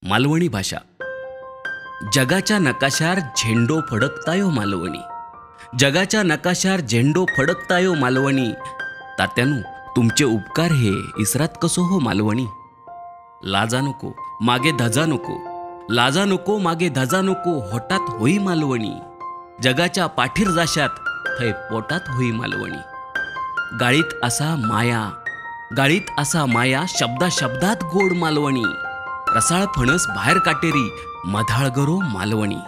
मालवणी भाषा. जगाच्या नकाशार झेंडो फडकतायो मालवणी. जगाच्या नकाशार झेंडो फडकतायो मालवणी. तात्यानू तुमचे उपकार हे इसरात कसो हो मालवणी. लाजा नको मागे धजा नको, लाजा नको मागे धजा नको, होटात होई मालवणी. जगाच्या पाठीर जाशात थै पोटात होई मालवणी. गाळीत असा माया, गाळीत असा माया, शब्दा शब्दात गोड मालवणी. रसाळ फणस बाहेर काटेरी, मधाळ गरो मालवणी.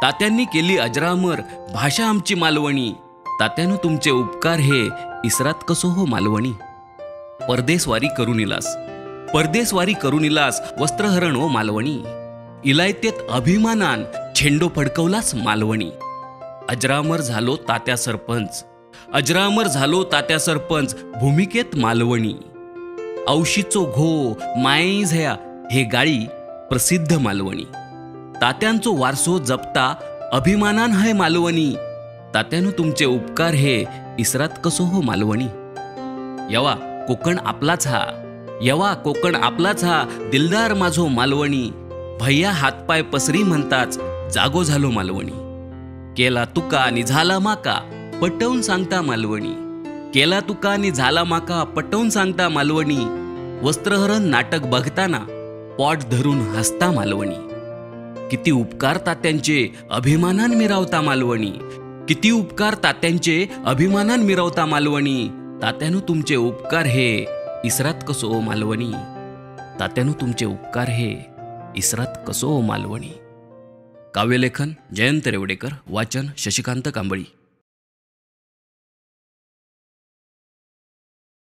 तात्यांनी केली अजरामर भाषा आमची मालवणी. तात्यानं तुमचे उपकार हे इसरात कसो हो मालवणी. परदेसवारी करून इलास, परदेसवारी करून इलास, वस्त्रहरण ओ मालवणी. इलायतेत अभिमानान झेंडो फडकवलास मालवणी. अजरामर झालो तात्या सरपंच, अजरामर झालो तात्या सरपंच, भूमिकेत मालवणी. औशीचो घो माये झया हे गाळी प्रसिद्ध मालवणी. तात्यांचो वारसो जपता अभिमानान है मालवणी. तात्यानं तुमचे उपकार हे इसरात कसो हो मालवणी. यवा कोकण आपलाच हा, यवा कोकण आपलाच हा, दिलदार माझो मालवणी. भैया हातपाय पसरी म्हणताच जागो झालो मालवणी. केला तुका आणि झाला माका पटवून सांगता मालवणी. केला तुका आणि झाला माका पटवून सांगता मालवणी. वस्त्रहरण नाटक बघताना पॉट धरून हसता मालवणी. किती उपकार तात्यांचे अभिमानान मिरावता मालवणी. किती उपकार तात्यांचे अभिमानान मिरवता मालवणी. तात्यानं तुमचे उपकार हे इसरात कसो ओ मालवणी. तात्यानं तुमचे उपकार हे इसरात कसो ओ मालवणी. काव्यलेखन जयंत रेवडेकर, वाचन शशिकांत कांबळी.